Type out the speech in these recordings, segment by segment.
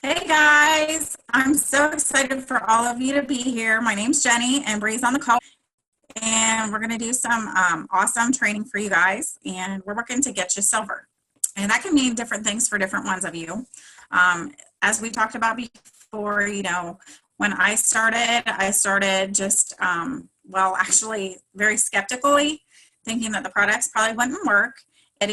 Hey guys, I'm so excited for all of you to be here. My name's Jenny and Bree's on the call, and we're going to do some awesome training for you guys. And we're working to get you silver, and that can mean different things for different ones of you. As we talked about before, when I started just actually very skeptically, thinking that the products probably wouldn't work. And,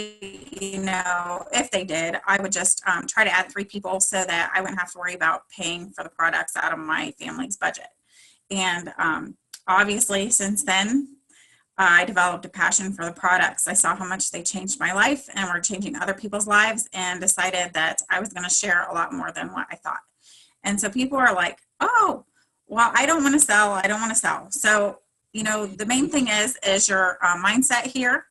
if they did, I would just try to add 3 people so that I wouldn't have to worry about paying for the products out of my family's budget. And obviously, since then, I developed a passion for the products. I saw how much they changed my life and were changing other people's lives, and decided that I was going to share a lot more than what I thought. And so people are like, oh, well, I don't want to sell. I don't want to sell. So, the main thing is your mindset here.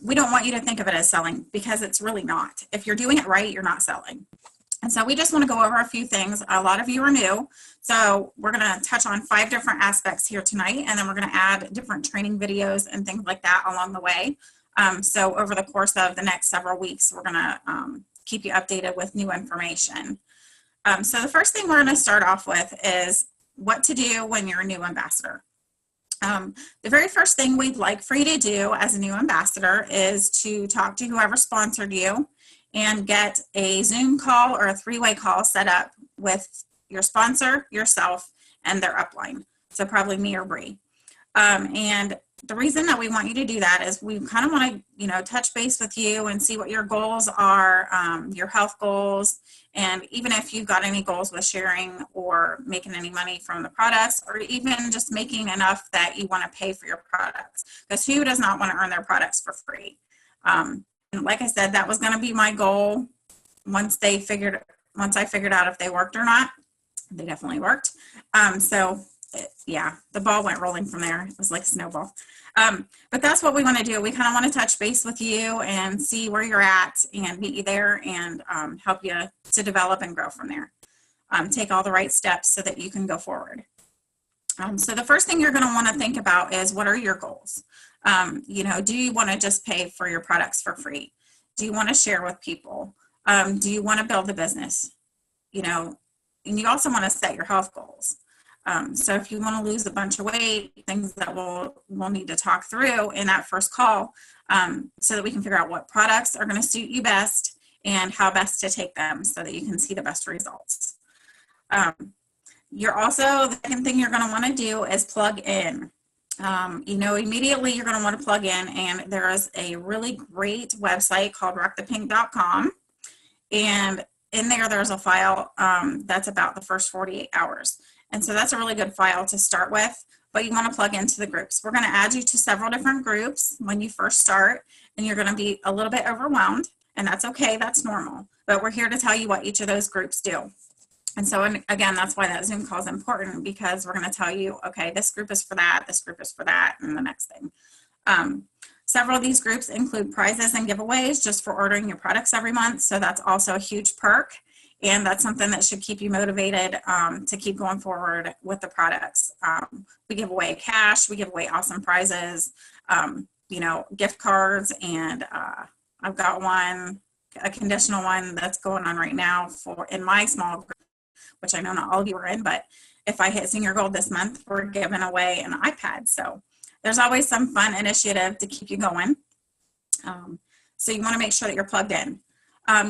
We don't want you to think of it as selling, because it's really not. If you're doing it right, you're not selling. And so we just want to go over a few things. A lot of you are new, so we're going to touch on 5 different aspects here tonight, and then we're going to add different training videos and things like that along the way. So over the course of the next several weeks, we're going to keep you updated with new information. So the first thing we're going to start off with is what to do when you're a new ambassador. The very first thing we'd like for you to do as a new ambassador is to talk to whoever sponsored you and get a Zoom call or a 3-way call set up with your sponsor, yourself, and their upline. So probably me or Bree. And the reason that we want you to do that is we kind of want to, touch base with you and see what your goals are, your health goals, and even if you've got any goals with sharing or making any money from the products, or even just making enough that you want to pay for your products. Because who does not want to earn their products for free? And like I said, that was going to be my goal once I figured out if they worked or not. They definitely worked. Yeah, the ball went rolling from there. It was like a snowball. But that's what we want to do. We kind of want to touch base with you and see where you're at and meet you there and help you to develop and grow from there. Take all the right steps so that you can go forward. So the first thing you're going to want to think about is, what are your goals? Do you want to just pay for your products for free? Do you want to share with people? Do you want to build a business? And you also want to set your health goals. So if you want to lose a bunch of weight, things that we'll need to talk through in that first call, so that we can figure out what products are going to suit you best and how best to take them so that you can see the best results. The second thing you're going to want to do is plug in. Immediately you're going to want to plug in, and there is a really great website called rockthepink.com. And in there's a file that's about the first 48 hours. And so that's a really good file to start with, but you want to plug into the groups. We're going to add you to several different groups when you first start, and you're going to be a little bit overwhelmed, and that's okay, that's normal. But we're here to tell you what each of those groups do. And so, again, that's why that Zoom call is important, because we're going to tell you, okay, this group is for that, this group is for that, and the next thing. Several of these groups include prizes and giveaways just for ordering your products every month, so that's also a huge perk. And that's something that should keep you motivated to keep going forward with the products. We give away cash, we give away awesome prizes, gift cards, and I've got a conditional one that's going on right now in my small group, which I know not all of you are in, but if I hit senior gold this month, we're giving away an iPad. So there's always some fun initiative to keep you going. So you want to make sure that you're plugged in.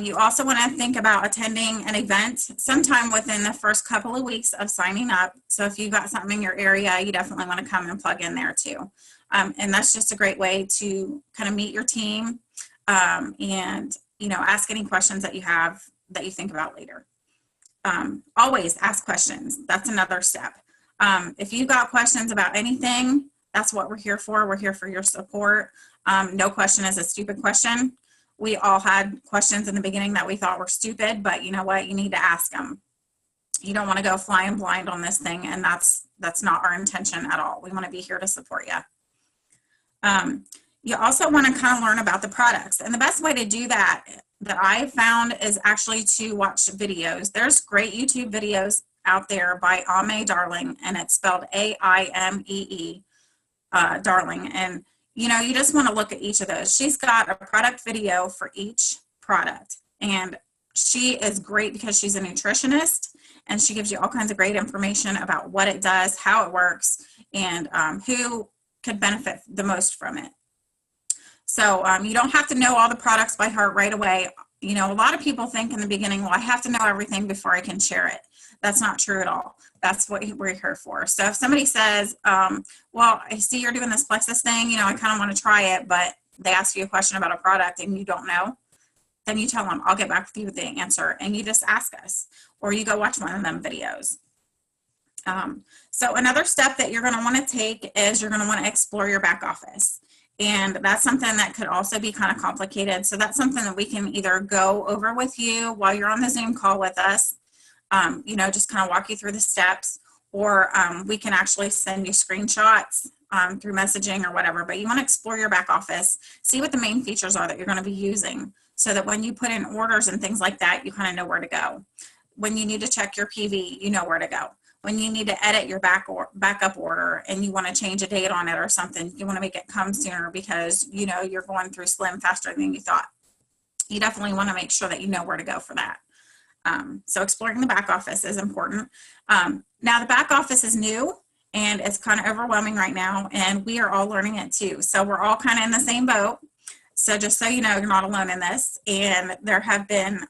You also want to think about attending an event sometime within the first couple of weeks of signing up. So if you've got something in your area, you definitely want to come and plug in there too. And that's just a great way to kind of meet your team and, ask any questions that you have that you think about later. Always ask questions. That's another step. If you've got questions about anything, that's what we're here for. We're here for your support. No question is a stupid question. We all had questions in the beginning that we thought were stupid, but you know what? You need to ask them. You don't want to go flying blind on this thing, and that's not our intention at all. We want to be here to support you. You also want to kind of learn about the products, and the best way to do that I found is actually to watch videos. There's great YouTube videos out there by Ame Darling, and it's spelled A-I-M-E-E, Darling, and you just want to look at each of those. She's got a product video for each product. And she is great because she's a nutritionist, and she gives you all kinds of great information about what it does, how it works, and who could benefit the most from it. So you don't have to know all the products by heart right away. You know, a lot of people think in the beginning, well, I have to know everything before I can share it. That's not true at all. That's what we're here for. So if somebody says, well, I see you're doing this Plexus thing, you know, I kind of want to try it, but they ask you a question about a product and you don't know, then you tell them, I'll get back with you with the answer, and you just ask us, or you go watch one of them videos. So another step that you're going to want to take is you're going to want to explore your back office. And that's something that could also be kind of complicated. So that's something that we can either go over with you while you're on the Zoom call with us, you know, just kind of walk you through the steps, or we can actually send you screenshots through messaging or whatever. But you want to explore your back office, see what the main features are that you're going to be using, so that when you put in orders and things like that, you kind of know where to go. When you need to check your PV, you know where to go. When you need to edit your backup order and you want to change a date on it or something, you want to make it come sooner because you know you're going through Slim faster than you thought. You definitely want to make sure that you know where to go for that. So exploring the back office is important. Now the back office is new and it's kind of overwhelming right now, and we are all learning it too. So we're all kind of in the same boat. So just so you know, you're not alone in this. And there have been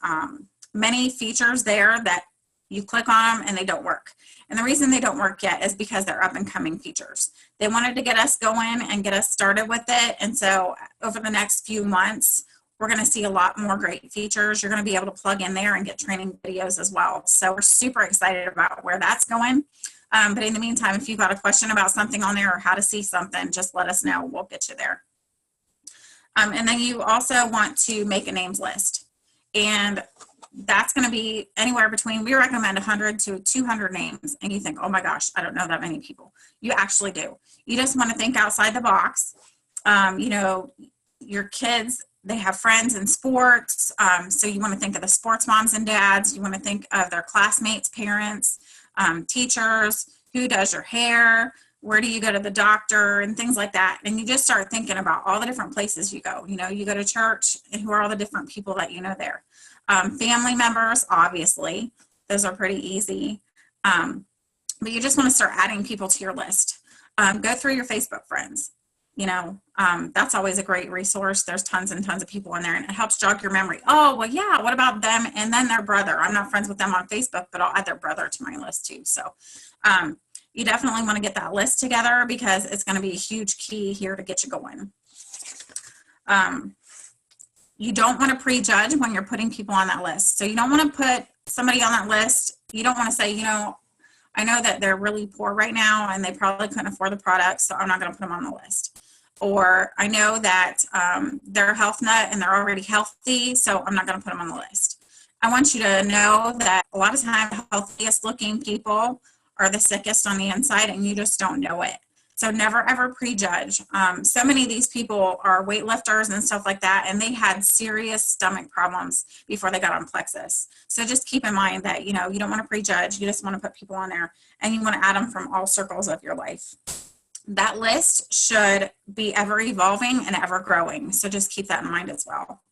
many features there that you click on them and they don't work. And the reason they don't work yet is because they're up and coming features. They wanted to get us going and get us started with it. And so over the next few months, we're going to see a lot more great features. You're going to be able to plug in there and get training videos as well. So we're super excited about where that's going. But in the meantime, if you've got a question about something on there or how to see something, just let us know. We'll get you there. And then you also want to make a names list. And that's going to be anywhere between, we recommend 100 to 200 names. And you think, oh my gosh, I don't know that many people. You actually do. You just want to think outside the box. You know, your kids, they have friends in sports. So you want to think of the sports moms and dads. You want to think of their classmates, parents, teachers, who does your hair, where do you go to the doctor, and things like that. And you just start thinking about all the different places you go. You know, you go to church, and who are all the different people that you know there. Family members, obviously, those are pretty easy. But you just want to start adding people to your list. Go through your Facebook friends. You know, that's always a great resource. There's tons and tons of people in there, and it helps jog your memory. Oh, well, yeah, what about them and then their brother? I'm not friends with them on Facebook, but I'll add their brother to my list too. So you definitely want to get that list together because it's going to be a huge key here to get you going. You don't want to prejudge when you're putting people on that list. So you don't want to put somebody on that list. You don't want to say, you know, I know that they're really poor right now and they probably couldn't afford the product, so I'm not going to put them on the list. Or I know that they're a health nut and they're already healthy, so I'm not going to put them on the list. I want you to know that a lot of times the healthiest looking people are the sickest on the inside, and you just don't know it. So never ever prejudge. So many of these people are weightlifters and stuff like that, and they had serious stomach problems before they got on Plexus. So just keep in mind that, you know, you don't want to prejudge. You just want to put people on there, and you want to add them from all circles of your life. That list should be ever evolving and ever growing. So just keep that in mind as well.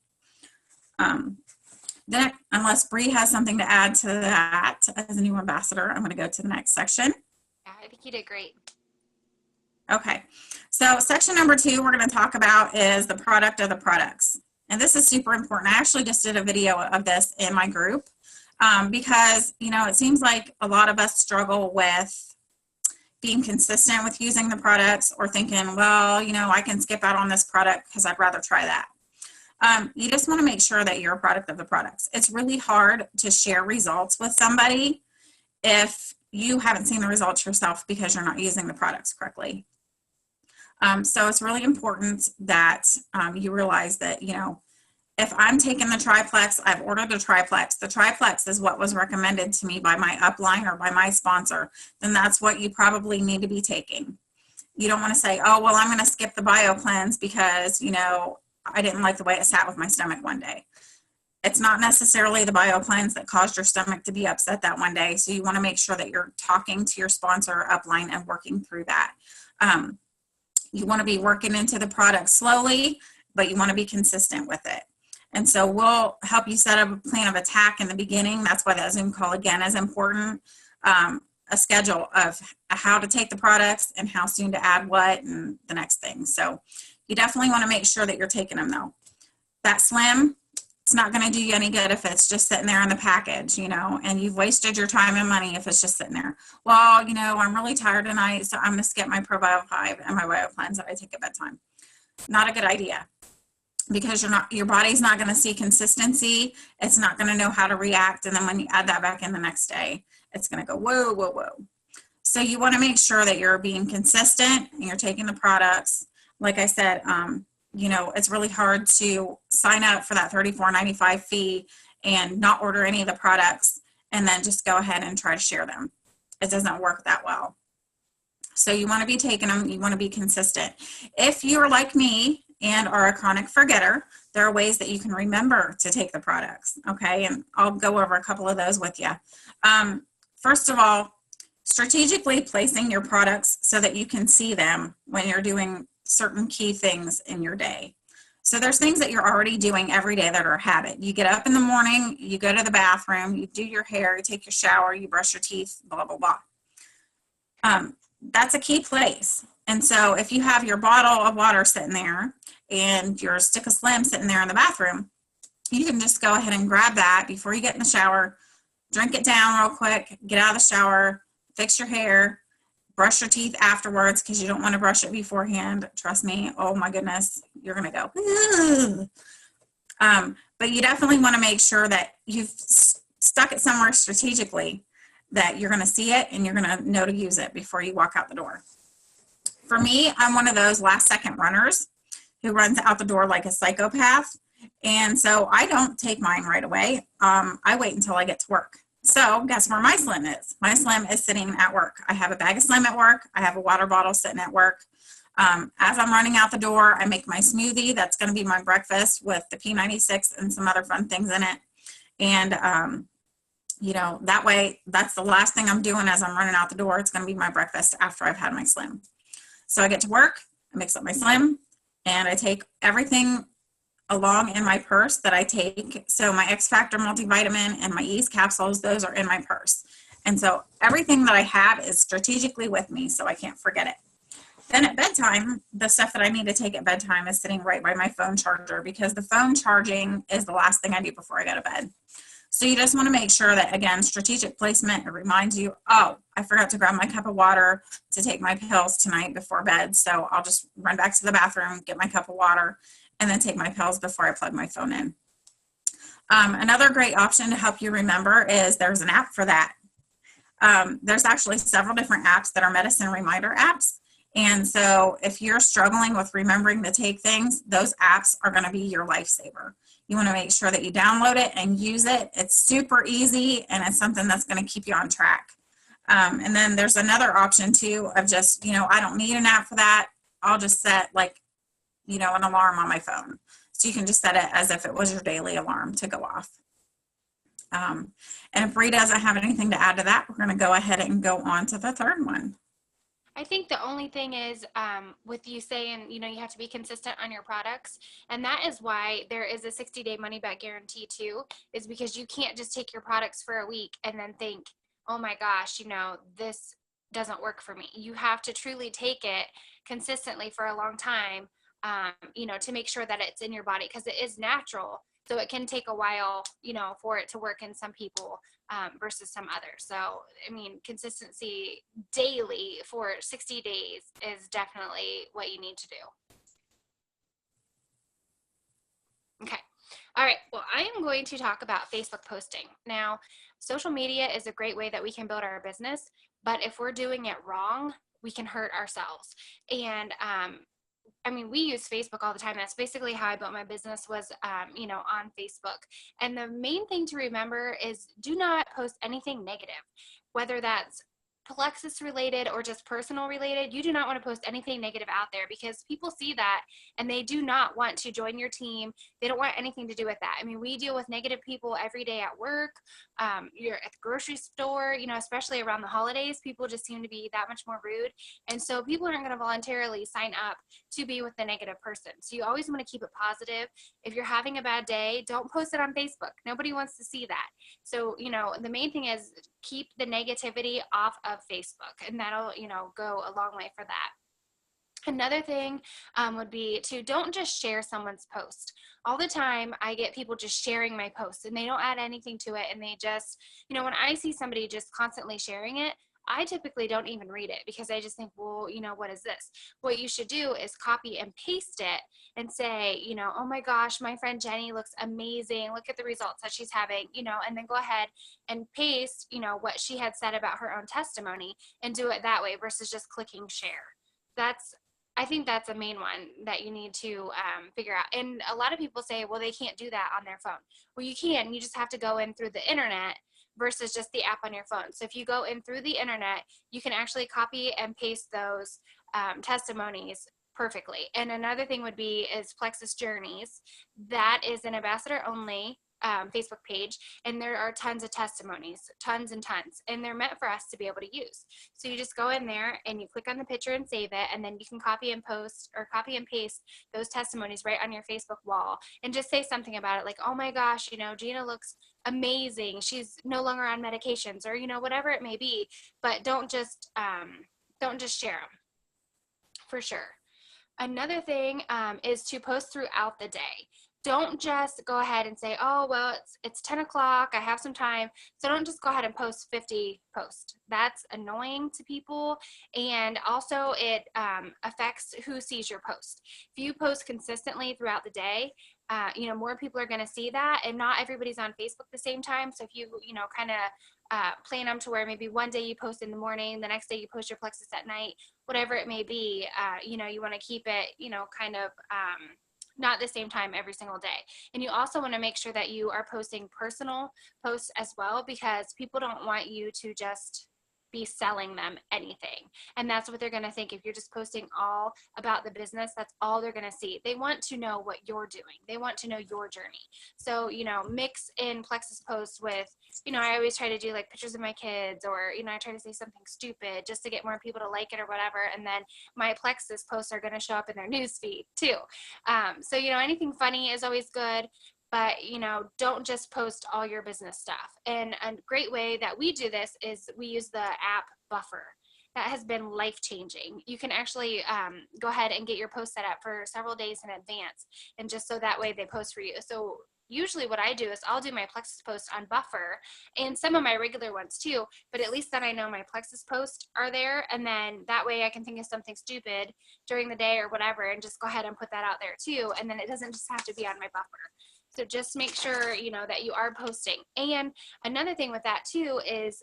Then, unless Bree has something to add to that as a new ambassador, I'm going to go to the next section. Yeah, I think you did great. Okay, so section number 2 we're going to talk about is the product of the products. And this is super important. I actually just did a video of this in my group because, you know, it seems like a lot of us struggle with being consistent with using the products, or thinking, well, you know, I can skip out on this product because I'd rather try that. You just want to make sure that you're a product of the products. It's really hard to share results with somebody if you haven't seen the results yourself because you're not using the products correctly. So it's really important that you realize that, you know, if I'm taking the triplex, I've ordered the triplex. The triplex is what was recommended to me by my upline or by my sponsor. Then that's what you probably need to be taking. You don't want to say, oh, well, I'm going to skip the bio cleanse because, you know, I didn't like the way it sat with my stomach one day. It's not necessarily the bio cleanse that caused your stomach to be upset that one day. So you want to make sure that you're talking to your sponsor or upline and working through that. You want to be working into the product slowly, but you want to be consistent with it. And so we'll help you set up a plan of attack in the beginning. That's why that Zoom call again is important. A schedule of how to take the products and how soon to add what and the next thing. So you definitely want to make sure that you're taking them though. That Slim, it's not going to do you any good if it's just sitting there in the package, you know, and you've wasted your time and money if it's just sitting there. Well, you know, I'm really tired tonight, so I'm going to skip my Probio 5 and my Bio Cleanse that I take at bedtime. Not a good idea, because your body's not going to see consistency. It's not going to know how to react. And then when you add that back in the next day, it's going to go, whoa, whoa, whoa. So you want to make sure that you're being consistent and you're taking the products. Like I said, you know, it's really hard to sign up for that $34.95 fee and not order any of the products and then just go ahead and try to share them. It doesn't work that well. So you want to be taking them. You want to be consistent. If you're like me and are a chronic forgetter, there are ways that you can remember to take the products. Okay. And I'll go over a couple of those with you. First of all, strategically placing your products so that you can see them when you're doing certain key things in your day. So there's things that you're already doing every day that are a habit. You get up in the morning, you go to the bathroom, you do your hair, you take your shower, you brush your teeth, blah, blah, blah. That's a key place. And so if you have your bottle of water sitting there and your stick of Slim sitting there in the bathroom, you can just go ahead and grab that before you get in the shower, drink it down real quick, get out of the shower, fix your hair, brush your teeth afterwards because you don't want to brush it beforehand. Trust me. Oh my goodness. You're going to go. But you definitely want to make sure that you've stuck it somewhere strategically that you're going to see it and you're going to know to use it before you walk out the door. For me, I'm one of those last second runners who runs out the door like a psychopath. And so I don't take mine right away. I wait until I get to work. So guess where my Slim is? My Slim is sitting at work. I have a bag of Slim at work. I have a water bottle sitting at work. As I'm running out the door, I make my smoothie. That's going to be my breakfast with the P96 and some other fun things in it. And, you know, that way, that's the last thing I'm doing as I'm running out the door. It's going to be my breakfast after I've had my Slim. So I get to work, I mix up my Slim, and I take everything along in my purse that I take. So my X Factor multivitamin and my yeast capsules, those are in my purse. And so everything that I have is strategically with me so I can't forget it. Then at bedtime, the stuff that I need to take at bedtime is sitting right by my phone charger because the phone charging is the last thing I do before I go to bed. So you just want to make sure that, again, strategic placement, it reminds you, oh, I forgot to grab my cup of water to take my pills tonight before bed. So I'll just run back to the bathroom, get my cup of water, and then take my pills before I plug my phone in. Another great option to help you remember is there's an app for that. There's actually several different apps that are medicine reminder apps. And so if you're struggling with remembering to take things, those apps are going to be your lifesaver. You want to make sure that you download it and use it. It's super easy and it's something that's going to keep you on track. And then there's another option too of just, you know, I don't need an app for that. I'll just set like, you know, an alarm on my phone. So you can just set it as if it was your daily alarm to go off. And if Bree doesn't have anything to add to that, we're going to go ahead and go on to the third one. I think the only thing is with you saying, you know, you have to be consistent on your products. And that is why there is a 60-day money back guarantee too, is because you can't just take your products for a week and then think, oh my gosh, you know, this doesn't work for me. You have to truly take it consistently for a long time, you know, to make sure that it's in your body because it is natural. So it can take a while, you know, for it to work in some people versus some others. So, I mean, consistency daily for 60 days is definitely what you need to do. Okay. All right. Well, I am going to talk about Facebook posting. Now, social media is a great way that we can build our business, but if we're doing it wrong, we can hurt ourselves. And I mean, we use Facebook all the time. That's basically how I built my business was, you know, on Facebook. And the main thing to remember is do not post anything negative, whether that's Plexus related or just personal related, you do not want to post anything negative out there, because people see that and they do not want to join your team. They don't want anything to do with that. I mean, we deal with negative people every day at work. You're at the grocery store, you know, especially around the holidays, people just seem to be that much more rude. And so people aren't going to voluntarily sign up to be with the negative person. So you always want to keep it positive. If you're having a bad day, don't post it on Facebook. Nobody wants to see that. So, you know, the main thing is keep the negativity off of Facebook, and that'll, you know, go a long way for that. Another thing would be to don't just share someone's post. All the time I get people just sharing my post and they don't add anything to it, and they just, you know, when I see somebody just constantly sharing it, I typically don't even read it, because I just think, well, you know, what is this? What you should do is copy and paste it and say, you know, oh my gosh, my friend Jenny looks amazing. Look at the results that she's having, you know, and then go ahead and paste, you know, what she had said about her own testimony and do it that way versus just clicking share. I think that's a main one that you need to figure out. And a lot of people say, well, they can't do that on their phone. Well, you can. You just have to go in through the internet versus just the app on your phone. So if you go in through the internet, you can actually copy and paste those testimonies perfectly. And another thing would be is Plexus Journeys. That is an ambassador only Facebook page, and there are tons of testimonies, tons and tons, and they're meant for us to be able to use. So you just go in there and you click on the picture and save it, and then you can copy and post or copy and paste those testimonies right on your Facebook wall, and just say something about it, like, oh my gosh, you know, Gina looks amazing, she's no longer on medications, or, you know, whatever it may be. But don't just share them, for sure. Another thing is to post throughout the day. Don't just go ahead and say, oh, well, it's 10 o'clock, I have some time. So don't just go ahead and post 50 posts. That's annoying to people. And also it affects who sees your post. If you post consistently throughout the day, you know, more people are going to see that, and not everybody's on Facebook the same time. So if you, you know, kind of plan them to where maybe one day you post in the morning, the next day you post your Plexus at night, whatever it may be, you know, you want to keep it, you know, kind of not the same time every single day. And you also want to make sure that you are posting personal posts as well, because people don't want you to just be selling them anything. And that's what they're going to think. If you're just posting all about the business, that's all they're going to see. They want to know what you're doing. They want to know your journey. So, you know, mix in Plexus posts with, you know, I always try to do like pictures of my kids, or, you know, I try to say something stupid just to get more people to like it or whatever. And then my Plexus posts are going to show up in their news feed too. So, you know, anything funny is always good. But, you know, don't just post all your business stuff. And a great way that we do this is we use the app Buffer. That has been life-changing. You can actually go ahead and get your post set up for several days in advance, and just so that way they post for you. So usually what I do is I'll do my Plexus post on Buffer, and some of my regular ones too, but at least then I know my Plexus posts are there, and then that way I can think of something stupid during the day or whatever and just go ahead and put that out there too, and then it doesn't just have to be on my Buffer. So just make sure, you know, that you are posting. And another thing with that too is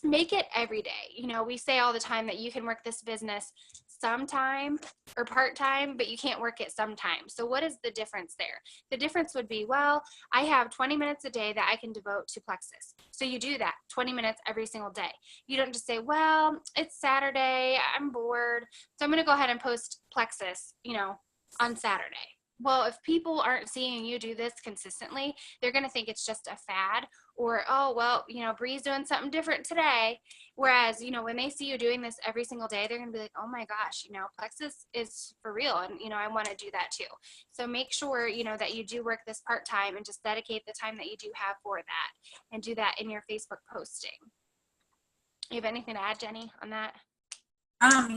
make it every day. You know, we say all the time that you can work this business sometime or part-time, but you can't work it sometime. So what is the difference there? The difference would be, well, I have 20 minutes a day that I can devote to Plexus. So you do that 20 minutes every single day. You don't just say, well, it's Saturday, I'm bored, so I'm going to go ahead and post Plexus, you know, on Saturday. Well, if people aren't seeing you do this consistently, they're going to think it's just a fad, or, oh, well, you know, Bree's doing something different today. Whereas, you know, when they see you doing this every single day, they're going to be like, oh my gosh, you know, Plexus is for real. And, you know, I want to do that too. So make sure, you know, that you do work this part-time, and just dedicate the time that you do have for that, and do that in your Facebook posting. You have anything to add, Jenny, on that?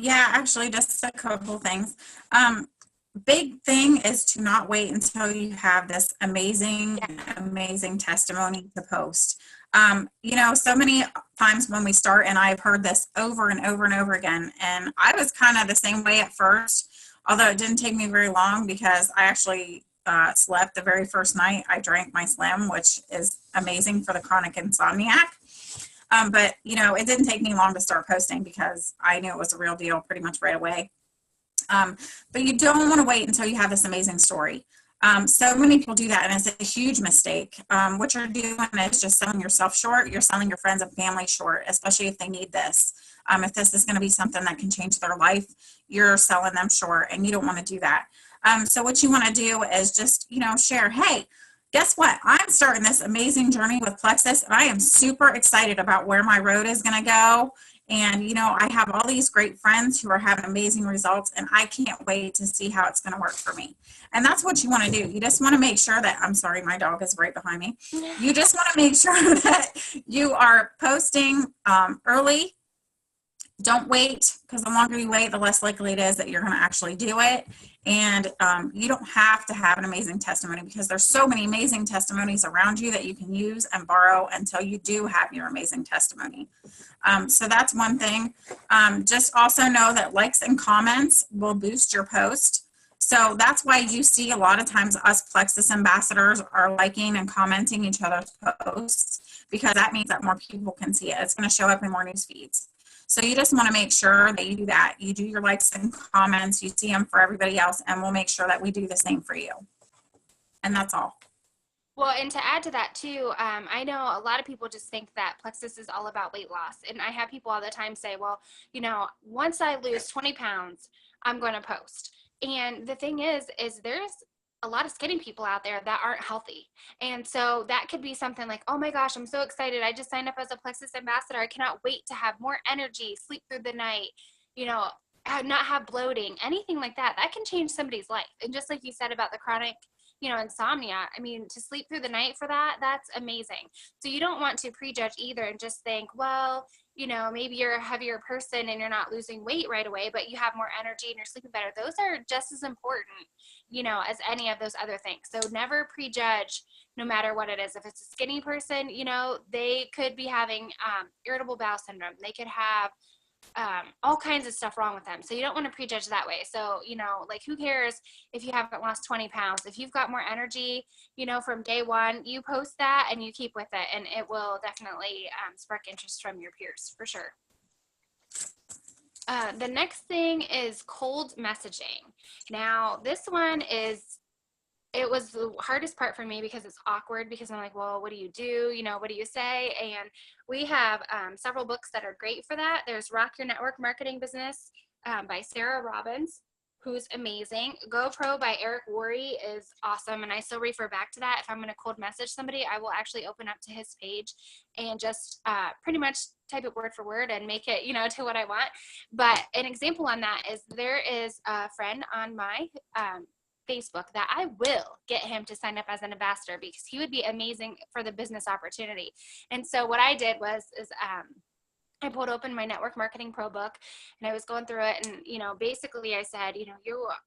Yeah, actually just a couple things. Big thing is to not wait until you have this amazing testimony to post. You know, so many times when we start, and I've heard this over and over and over again, and I was kind of the same way at first, although it didn't take me very long, because I actually slept the very first night I drank my Slim, which is amazing for the chronic insomniac. But, you know, it didn't take me long to start posting, because I knew it was a real deal pretty much right away. But you don't want to wait until you have this amazing story. So many people do that, and it's a huge mistake. What you're doing is just selling yourself short. You're selling your friends and family short, especially if they need this. If this is going to be something that can change their life, you're selling them short, and you don't want to do that. So what you want to do is just, share, hey, guess what? I'm starting this amazing journey with Plexus, and I am super excited about where my road is going to go. And, I have all these great friends who are having amazing results, and I can't wait to see how it's going to work for me. And that's what you want to do. You just want to make sure that, I'm sorry, my dog is right behind me. You just want to make sure that you are posting early. Don't wait, because the longer you wait, the less likely it is that you're going to actually do it. And you don't have to have an amazing testimony, because there's so many amazing testimonies around you that you can use and borrow until you do have your amazing testimony. So that's one thing. Just also know that likes and comments will boost your post. So that's why you see a lot of times us Plexus ambassadors are liking and commenting each other's posts, because that means that more people can see it. It's going to show up in more news feeds. So you just want to make sure that you do that. You do your likes and comments, you see them for everybody else, and we'll make sure that we do the same for you. And that's all. Well, and to add to that too, I know a lot of people just think that Plexus is all about weight loss. And I have people all the time say, well, once I lose 20 pounds, I'm going to post. And the thing is there's a lot of skinny people out there that aren't healthy. And so that could be something like, oh my gosh, I'm so excited. I just signed up as a Plexus ambassador. I cannot wait to have more energy, sleep through the night, not have bloating, anything like that. That can change somebody's life. And just like you said about the chronic insomnia, I mean, to sleep through the night for that, that's amazing. So you don't want to prejudge either and just think, well, maybe you're a heavier person and you're not losing weight right away, but you have more energy and you're sleeping better. Those are just as important, as any of those other things. So never prejudge, no matter what it is. If it's a skinny person, they could be having irritable bowel syndrome. They could have all kinds of stuff wrong with them. So you don't want to prejudge that way. So, who cares if you haven't lost 20 pounds? If you've got more energy, from day one, you post that and you keep with it, and it will definitely spark interest from your peers for sure. The next thing is cold messaging. Now, this one it was the hardest part for me, because it's awkward, because I'm like, well, what do you do? What do you say? And we have several books that are great for that. There's Rock Your Network Marketing Business by Sarah Robbins, who's amazing. GoPro by Eric Worre is awesome. And I still refer back to that. If I'm going to cold message somebody, I will actually open up to his page and just pretty much type it word for word and make it, to what I want. But an example on that is there is a friend on my Facebook that I will get him to sign up as an ambassador, because he would be amazing for the business opportunity. And so what I did is I pulled open my Network Marketing Pro book, and I was going through it, and basically I said,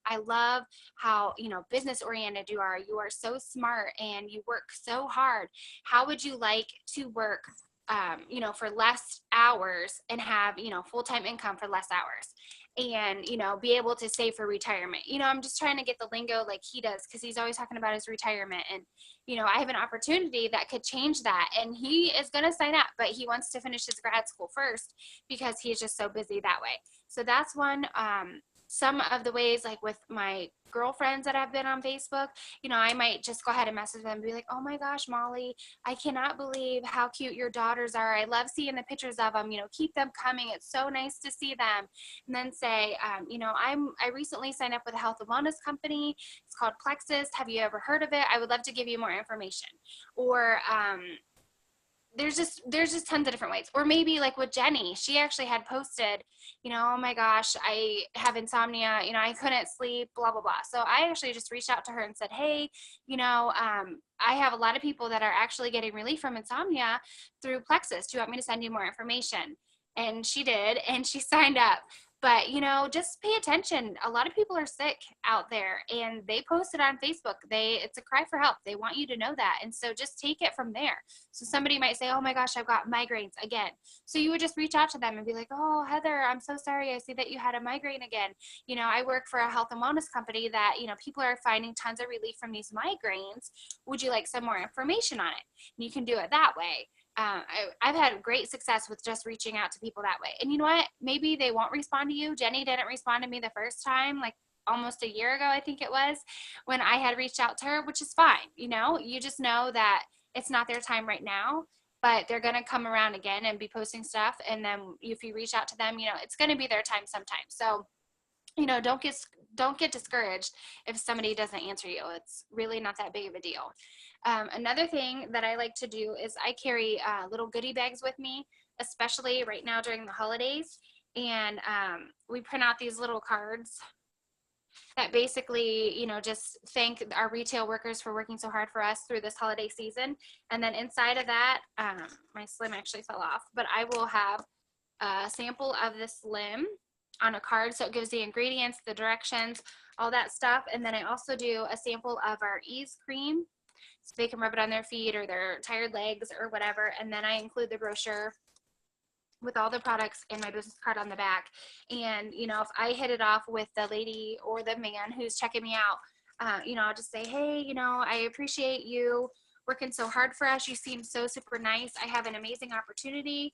I love how business oriented you are. You are so smart and you work so hard. How would you like to work for less hours and have full-time income for less hours? And be able to save for retirement. I'm just trying to get the lingo like he does, because he's always talking about his retirement. And I have an opportunity that could change that, and he is going to sign up, but he wants to finish his grad school first, because he's just so busy that way. So that's one. Some of the ways, like with my girlfriends that have been on Facebook, I might just go ahead and message them and be like, oh my gosh, Molly, I cannot believe how cute your daughters are. I love seeing the pictures of them, keep them coming. It's so nice to see them. And then say, I recently signed up with a health and wellness company. It's called Plexus. Have you ever heard of it? I would love to give you more information. Or, there's just tons of different ways. Or maybe like with Jenny, she actually had posted, oh my gosh, I have insomnia, I couldn't sleep, blah, blah, blah. So I actually just reached out to her and said, hey, I have a lot of people that are actually getting relief from insomnia through Plexus. Do you want me to send you more information? And she did, and she signed up. But, just pay attention. A lot of people are sick out there, and they post it on Facebook. It's a cry for help. They want you to know that. And so just take it from there. So somebody might say, oh my gosh, I've got migraines again. So you would just reach out to them and be like, oh, Heather, I'm so sorry. I see that you had a migraine again. I work for a health and wellness company that, people are finding tons of relief from these migraines. Would you like some more information on it? And you can do it that way. I've had great success with just reaching out to people that way. And you know what? Maybe they won't respond to you. Jenny didn't respond to me the first time. Like, almost a year ago, I think it was, when I had reached out to her, which is fine. You just know that it's not their time right now, but they're going to come around again and be posting stuff. And then if you reach out to them, it's going to be their time sometime. So, don't get discouraged if somebody doesn't answer you. It's really not that big of a deal. Another thing that I like to do is I carry little goodie bags with me, especially right now during the holidays. And we print out these little cards that basically, just thank our retail workers for working so hard for us through this holiday season. And then inside of that, my Slim actually fell off, but I will have a sample of the Slim on a card. So it gives the ingredients, the directions, all that stuff. And then I also do a sample of our Ease cream, so they can rub it on their feet or their tired legs or whatever. And then I include the brochure with all the products and my business card on the back. And, if I hit it off with the lady or the man who's checking me out, I'll just say, hey, I appreciate you working so hard for us. You seem so super nice. I have an amazing opportunity.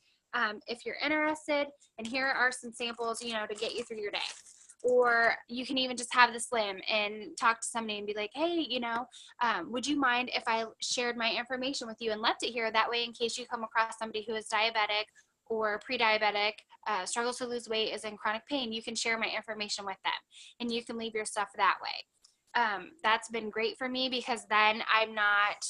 If you're interested, and here are some samples, to get you through your day. Or you can even just have the Slim and talk to somebody and be like, hey, would you mind if I shared my information with you and left it here? That way, in case you come across somebody who is diabetic or pre-diabetic, struggles to lose weight, is in chronic pain, you can share my information with them and you can leave your stuff that way. That's been great for me, because then I'm not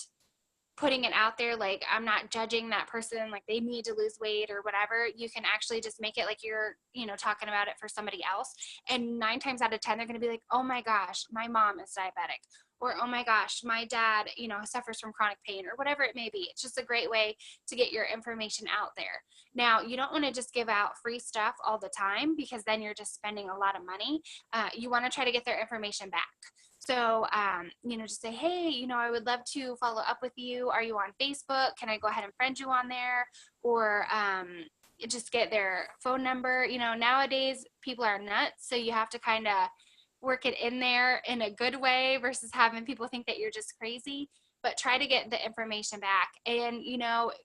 putting it out there like I'm not judging that person like they need to lose weight or whatever. You can actually just make it like you're talking about it for somebody else, and 9 times out of 10 they're going to be like, oh my gosh, my mom is diabetic, or oh my gosh, my dad suffers from chronic pain, or whatever it may be. It's just a great way to get your information out there. Now, you don't want to just give out free stuff all the time, because then you're just spending a lot of money. You want to try to get their information back. So, just say, hey, I would love to follow up with you. Are you on Facebook? Can I go ahead and friend you on there? Or just get their phone number. Nowadays people are nuts. So you have to kind of work it in there in a good way versus having people think that you're just crazy. But try to get the information back, and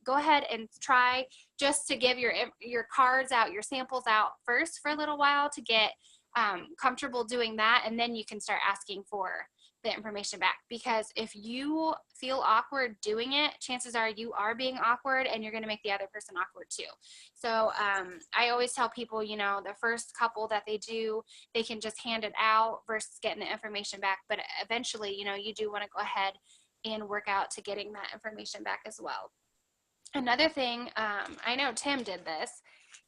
go ahead and try just to give your cards out, your samples out first for a little while to get comfortable doing that, and then you can start asking for the information back. Because if you feel awkward doing it, chances are you are being awkward, and you're going to make the other person awkward too. So I always tell people, the first couple that they do, they can just hand it out versus getting the information back. But eventually, you do want to go ahead and work out to getting that information back as well. Another thing, I know Tim did this.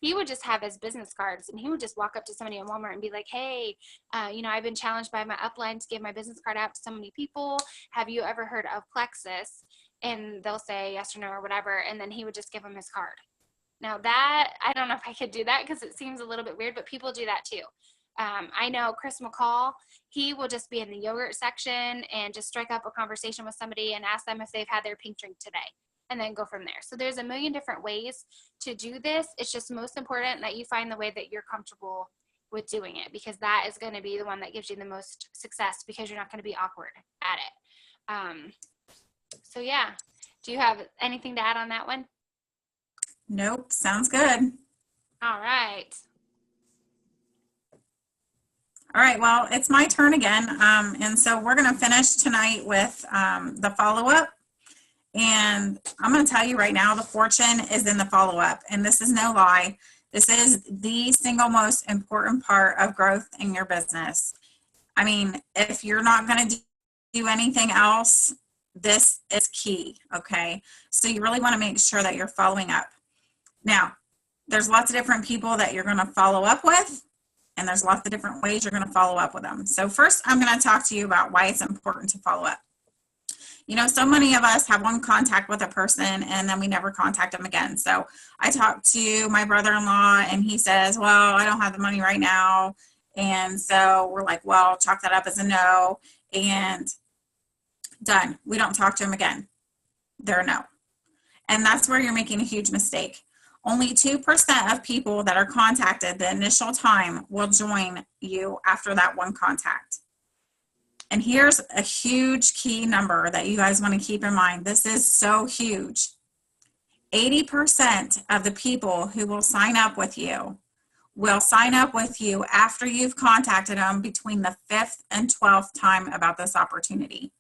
He would just have his business cards, and he would just walk up to somebody in Walmart and be like, hey, I've been challenged by my upline to give my business card out to so many people. Have you ever heard of Plexus? And they'll say yes or no or whatever. And then he would just give them his card. Now that, I don't know if I could do that because it seems a little bit weird, but people do that too. I know Chris McCall, he will just be in the yogurt section and just strike up a conversation with somebody and ask them if they've had their pink drink today, and then go from there. So there's a million different ways to do this. It's just most important that you find the way that you're comfortable with doing it, because that is going to be the one that gives you the most success, because you're not going to be awkward at it. So yeah, do you have anything to add on that one? Nope. Sounds good. All right. All right, well, it's my turn again. And so we're going to finish tonight with the follow-up. And I'm going to tell you right now, the fortune is in the follow-up. And this is no lie. This is the single most important part of growth in your business. I mean, if you're not going to do anything else, this is key, okay? So you really want to make sure that you're following up. Now, there's lots of different people that you're going to follow up with, and there's lots of different ways you're going to follow up with them. So first, I'm going to talk to you about why it's important to follow up. So many of us have one contact with a person and then we never contact them again. So I talked to my brother-in-law and he says, well, I don't have the money right now. And so we're like, well, chalk that up as a no, and done. We don't talk to him again. They're a no. And that's where you're making a huge mistake. Only 2% of people that are contacted the initial time will join you after that one contact. And here's a huge key number that you guys want to keep in mind. This is so huge. 80% of the people who will sign up with you will sign up with you after you've contacted them between the 5th and 12th time about this opportunity.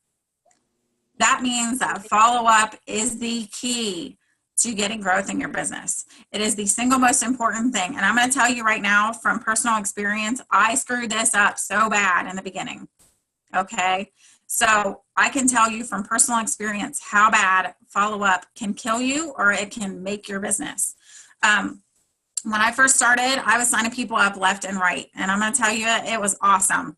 That means that follow-up is the key to getting growth in your business. It is the single most important thing. And I'm going to tell you right now from personal experience, I screwed this up so bad in the beginning. Okay. So I can tell you from personal experience how bad follow-up can kill you or it can make your business. When I first started, I was signing people up left and right. And I'm going to tell you, it was awesome.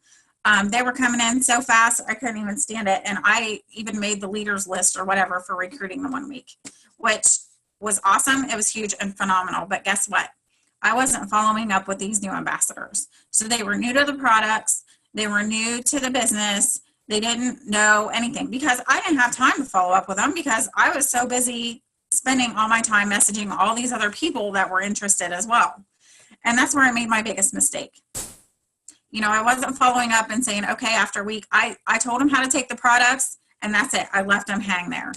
They were coming in so fast, I couldn't even stand it. And I even made the leaders list or whatever for recruiting the 1 week, which was awesome. It was huge and phenomenal. But guess what? I wasn't following up with these new ambassadors. So they were new to the products. They were new to the business. They didn't know anything because I didn't have time to follow up with them because I was so busy spending all my time messaging all these other people that were interested as well. And that's where I made my biggest mistake. You know, I wasn't following up and saying, okay, after a week, I told them how to take the products and that's it. I left them hang there.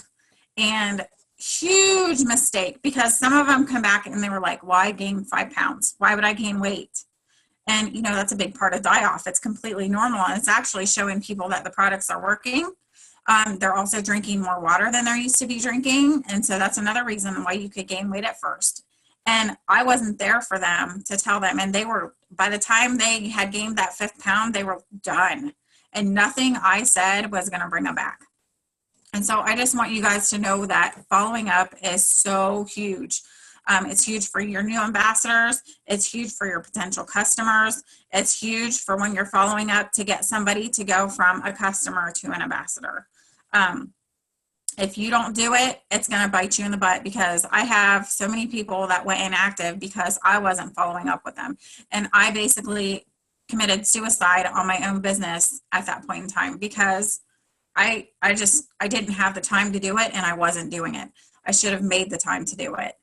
And huge mistake because some of them come back and they were like, why gain 5 pounds? Why would I gain weight? And, you know, that's a big part of die-off. It's completely normal. And it's actually showing people that the products are working. They're also drinking more water than they're used to be drinking. And so that's another reason why you could gain weight at first. And I wasn't there for them to tell them. And they were, by the time they had gained that 5th pound, they were done. And nothing I said was going to bring them back. And so I just want you guys to know that following up is so huge. It's huge for your new ambassadors. It's huge for your potential customers. It's huge for when you're following up to get somebody to go from a customer to an ambassador. If you don't do it, it's going to bite you in the butt because I have so many people that went inactive because I wasn't following up with them. And I basically committed suicide on my own business at that point in time because I didn't have the time to do it and I wasn't doing it. I should have made the time to do it.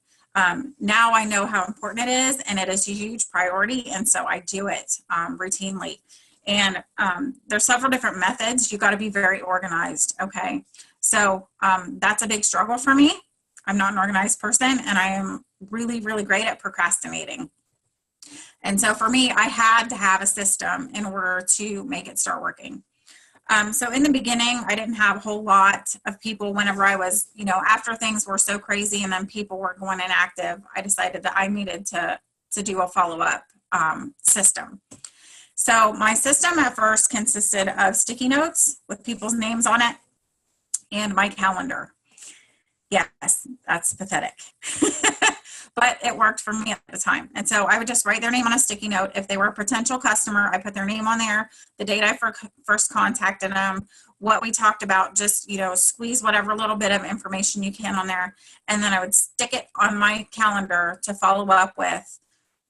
Now I know how important it is and it is a huge priority. And so I do it routinely. And there's several different methods. You got to be very organized. Okay. So that's a big struggle for me. I'm not an organized person and I am really, really great at procrastinating. And so for me, I had to have a system in order to make it start working. So in the beginning, I didn't have a whole lot of people whenever I was, you know, after things were so crazy and then people were going inactive, I decided that I needed to do a follow-up system. So my system at first consisted of sticky notes with people's names on it and my calendar. Yes, that's pathetic. But it worked for me at the time. And so I would just write their name on a sticky note. If they were a potential customer, I put their name on there, the date I first contacted them, what we talked about, just, you know, squeeze whatever little bit of information you can on there. And then I would stick it on my calendar to follow up with,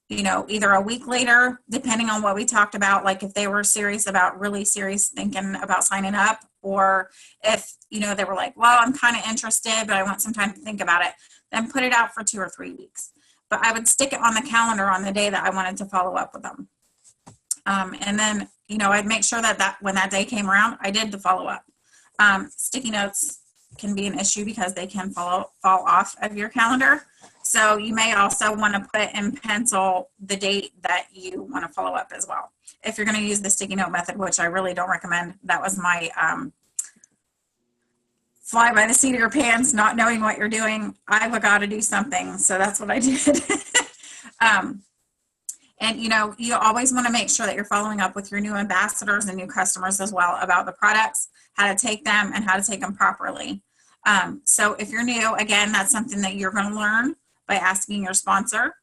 you know, either a week later, depending on what we talked about, like if they were serious about really serious thinking about signing up, or if, you know, they were like, well, I'm kind of interested, but I want some time to think about it, then put it out for 2 or 3 weeks. But I would stick it on the calendar on the day that I wanted to follow up with them. And then, you know, I'd make sure that when that day came around, I did the follow up. Sticky notes can be an issue because they can fall off of your calendar. So you may also want to put in pencil the date that you want to follow up as well. If you're going to use the sticky note method, which I really don't recommend, that was my fly by the seat of your pants, not knowing what you're doing. I've got to do something. So that's what I did. And, you know, you always want to make sure that you're following up with your new ambassadors and new customers as well about the products, how to take them and how to take them properly. So if you're new, again, that's something that you're going to learn by asking your sponsor.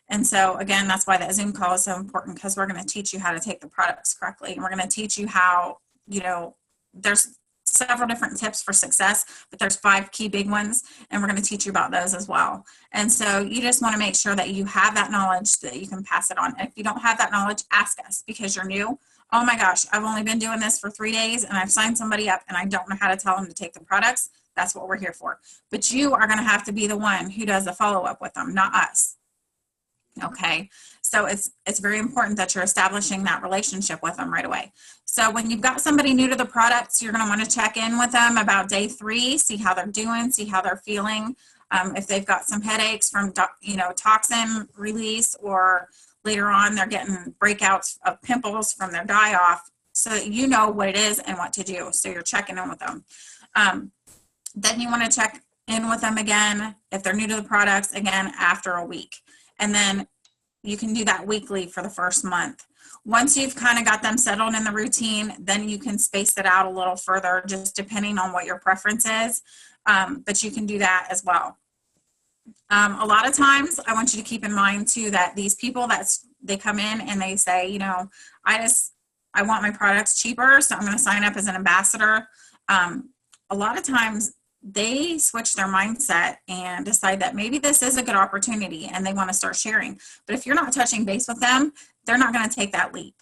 And so, again, that's why that Zoom call is so important, because we're going to teach you how to take the products correctly. And we're going to teach you how, you know, there's several different tips for success, but there's 5 key big ones, and we're going to teach you about those as well. And so you just want to make sure that you have that knowledge so that you can pass it on. And if you don't have that knowledge, ask us, because you're new. Oh my gosh, I've only been doing this for 3 days and I've signed somebody up and I don't know how to tell them to take the products. That's what we're here for. But you are going to have to be the one who does the follow-up with them, not us. Okay, so it's very important that you're establishing that relationship with them right away. So when you've got somebody new to the products, you're going to want to check in with them about day 3, see how they're doing, see how they're feeling. If they've got some headaches from, you know, toxin release or later on they're getting breakouts of pimples from their dye off, so that you know what it is and what to do. So you're checking in with them. Then you want to check in with them again if they're new to the products again after a week. And then you can do that weekly for the first month. Once you've kind of got them settled in the routine, then you can space it out a little further, just depending on what your preference is. But you can do that as well. A lot of times I want you to keep in mind too, that these people they come in and they say, you know, I want my products cheaper, so I'm going to sign up as an ambassador. A lot of times they switch their mindset and decide that maybe this is a good opportunity and they want to start sharing. But if you're not touching base with them, they're not going to take that leap.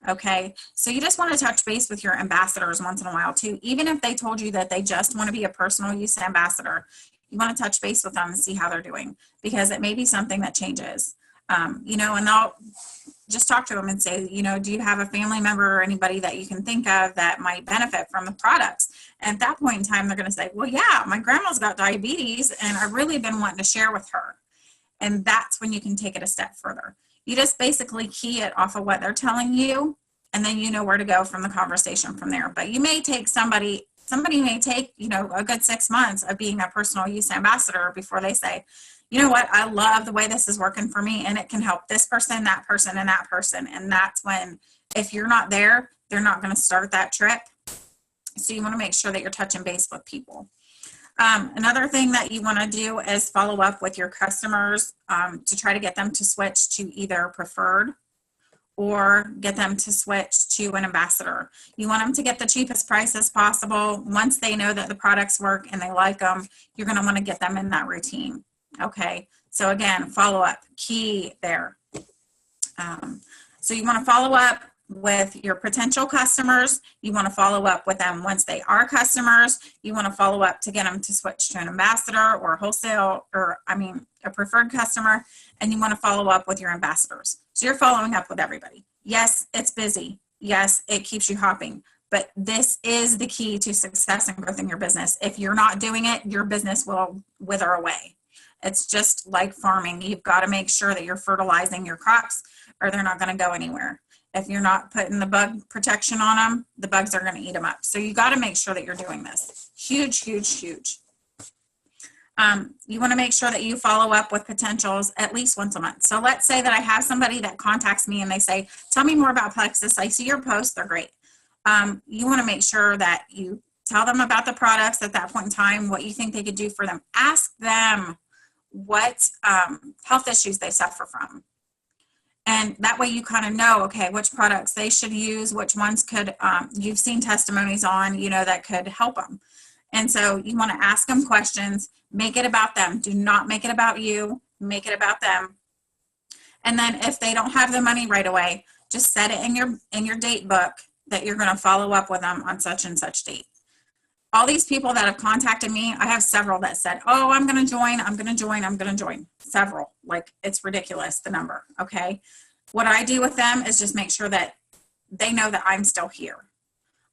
Okay. So you just want to touch base with your ambassadors once in a while too. Even if they told you that they just want to be a personal use ambassador, you want to touch base with them and see how they're doing, because it may be something that changes. You know, and they'll just talk to them and say, you know, do you have a family member or anybody that you can think of that might benefit from the products? And at that point in time, they're going to say, well, yeah, my grandma's got diabetes and I've really been wanting to share with her. And that's when you can take it a step further. You just basically key it off of what they're telling you, and then you know where to go from the conversation from there. But you may take somebody may take, you know, a good 6 months of being a personal use ambassador before they say, you know what, I love the way this is working for me and it can help this person, that person, and that person. And that's when, if you're not there, they're not going to start that trip. So you want to make sure that you're touching base with people. Another thing that you want to do is follow up with your customers to try to get them to switch to either preferred or get them to switch to an ambassador. You want them to get the cheapest price as possible. Once they know that the products work and they like them, you're going to want to get them in that routine. Okay, so again, follow up, key there. So you want to follow up with your potential customers. You want to follow up with them once they are customers. You want to follow up to get them to switch to an ambassador or wholesale, or a preferred customer. And you want to follow up with your ambassadors. So you're following up with everybody. Yes, it's busy. Yes, it keeps you hopping. But this is the key to success and growth in your business. If you're not doing it, your business will wither away. It's just like farming. You've got to make sure that you're fertilizing your crops or they're not going to go anywhere. If you're not putting the bug protection on them, the bugs are going to eat them up. So you got to make sure that you're doing this. Huge, huge, huge. You want to make sure that you follow up with potentials at least once a month. So let's say that I have somebody that contacts me and they say, tell me more about Plexus. I see your posts. They're great. You want to make sure that you tell them about the products at that point in time, what you think they could do for them. Ask them what health issues they suffer from. And that way you kind of know, okay, which products they should use, which ones could, you've seen testimonies on, you know, that could help them. And so you want to ask them questions, make it about them. Do not make it about you, make it about them. And then if they don't have the money right away, just set it in your date book that you're going to follow up with them on such and such date. All these people that have contacted me, I have several that said, oh, I'm going to join, I'm going to join, I'm going to join. Several. Like, it's ridiculous, the number. Okay. What I do with them is just make sure that they know that I'm still here.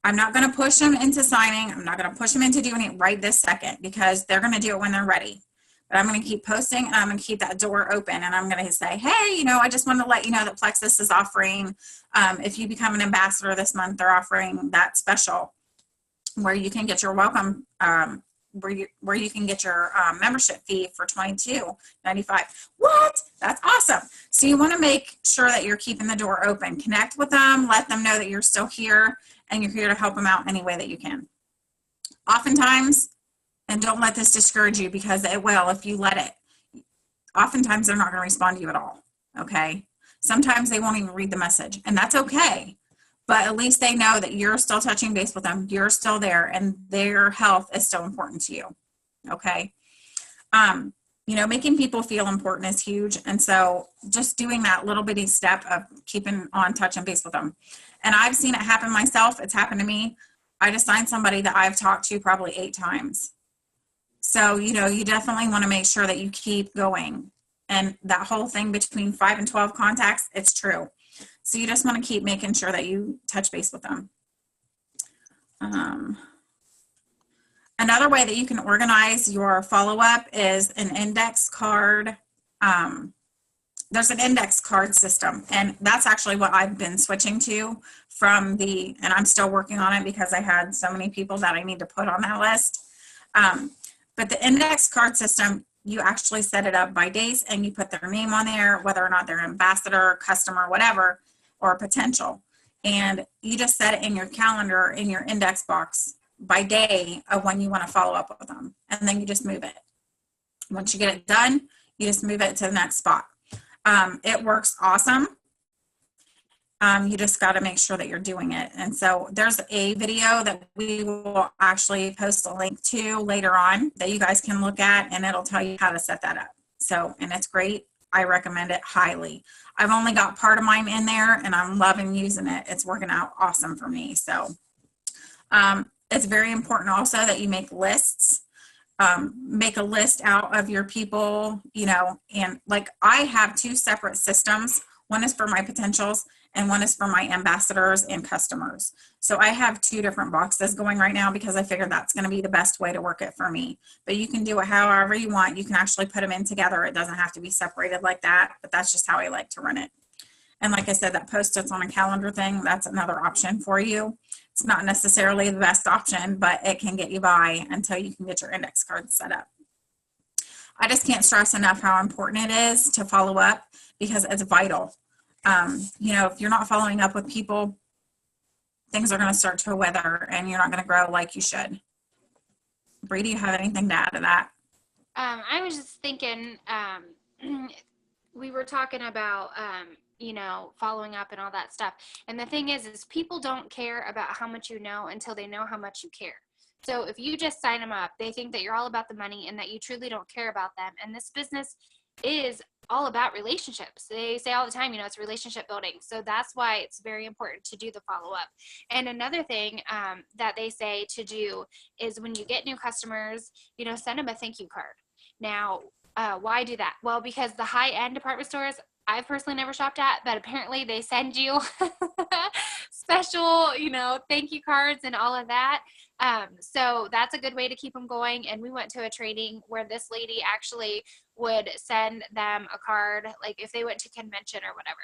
I'm not going to push them into signing. I'm not going to push them into doing it right this second, because they're going to do it when they're ready. But I'm going to keep posting and I'm going to keep that door open. And I'm going to say, hey, you know, I just want to let you know that Plexus is offering, if you become an ambassador this month, they're offering that special where you can get your welcome, where you can get your membership fee for $22.95. What? That's awesome. So you want to make sure that you're keeping the door open. Connect with them, let them know that you're still here and you're here to help them out any way that you can. Oftentimes, and don't let this discourage you, because it will if you let it, oftentimes they're not going to respond to you at all. Okay. Sometimes they won't even read the message, and that's okay. But at least they know that you're still touching base with them. You're still there, and their health is still important to you. Okay. You know, making people feel important is huge. And so just doing that little bitty step of keeping on touching base with them. And I've seen it happen myself. It's happened to me. I just signed somebody that I've talked to probably 8 times. So, you know, you definitely want to make sure that you keep going. And that whole thing between 5 and 12 contacts, it's true. So you just want to keep making sure that you touch base with them. Another way that you can organize your follow-up is an index card there's an index card system, and that's actually what I've been switching to and I'm still working on it because I had so many people that I need to put on that list. But the index card system, you actually set it up by days and you put their name on there, whether or not they're an ambassador, customer, whatever, or potential. And you just set it in your calendar in your index box by day of when you want to follow up with them. And then you just move it. Once you get it done, you just move it to the next spot. It works awesome. You just got to make sure that you're doing it. And so there's a video that we will actually post a link to later on that you guys can look at, and it'll tell you how to set that up. So, and it's great. I recommend it highly. I've only got part of mine in there and I'm loving using it. It's working out awesome for me. So it's very important also that you make lists. Make a list out of your people, you know, and like I have 2 separate systems. One is for my potentials and one is for my ambassadors and customers. So I have 2 different boxes going right now because I figured that's going to be the best way to work it for me. But you can do it however you want. You can actually put them in together. It doesn't have to be separated like that, but that's just how I like to run it. And like I said, that Post-its on a calendar thing, that's another option for you. It's not necessarily the best option, but it can get you by until you can get your index cards set up. I just can't stress enough how important it is to follow up because it's vital. You know, if you're not following up with people, things are going to start to wither and you're not going to grow like you should. Bree, do you have anything to add to that? I was just thinking, we were talking about, you know, following up and all that stuff. And the thing is people don't care about how much you know until they know how much you care. So if you just sign them up, they think that you're all about the money and that you truly don't care about them. And this business is all about relationships. They say all the time, you know, it's relationship building. So that's why it's very important to do the follow-up. And another thing that they say to do is when you get new customers, you know, send them a thank you card. Now, why do that? Well, because the high-end department stores, I've personally never shopped at, but apparently they send you special, you know, thank you cards and all of that. So that's a good way to keep them going. And we went to a training where this lady actually would send them a card, like if they went to convention or whatever.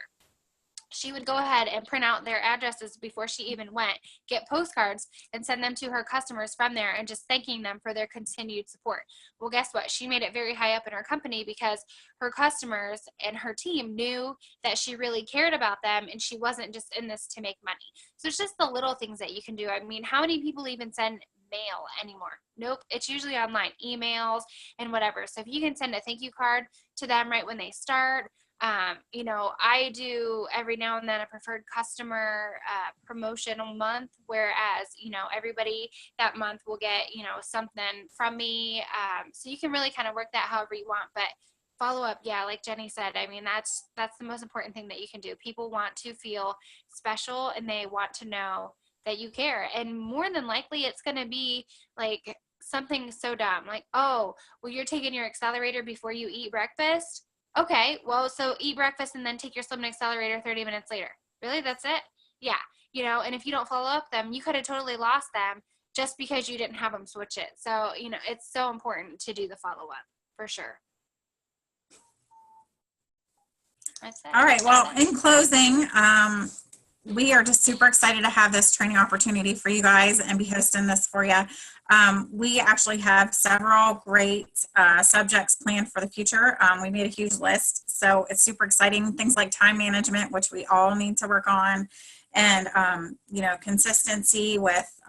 She would go ahead and print out their addresses before she even went, get postcards, and send them to her customers from there and just thanking them for their continued support. Well, guess what? She made it very high up in her company because her customers and her team knew that she really cared about them and she wasn't just in this to make money. So it's just the little things that you can do. I mean, how many people even send mail anymore? Nope. It's usually online, emails and whatever. So if you can send a thank you card to them right when they start, you know, I do every now and then a preferred customer promotional month, whereas, you know, everybody that month will get, you know, something from me. So you can really kind of work that however you want, but follow up. Yeah. Like Jenny said, I mean, that's the most important thing that you can do. People want to feel special and they want to know that you care. And more than likely it's going to be like something so dumb, like, oh, well, you're taking your accelerator before you eat breakfast. Okay, well, so eat breakfast and then take your Slim Accelerator 30 minutes later. Really? That's it? Yeah. You know, and if you don't follow up them, you could have totally lost them just because you didn't have them switch it. So, you know, it's so important to do the follow-up for sure. That's it. All right. Well, in closing, we are just super excited to have this training opportunity for you guys and be hosting this for you. We actually have several great subjects planned for the future. We made a huge list, so it's super exciting. Things like time management, which we all need to work on, and you know, consistency with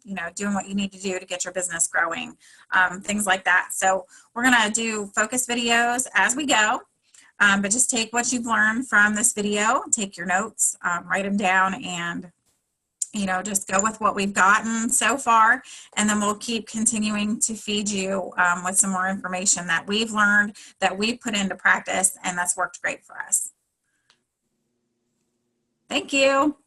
you know, doing what you need to do to get your business growing, things like that. So we're gonna do focus videos as we go. But just take what you've learned from this video, take your notes, write them down, and, you know, just go with what we've gotten so far. And then we'll keep continuing to feed you with some more information that we've learned, that we've put into practice, and that's worked great for us. Thank you.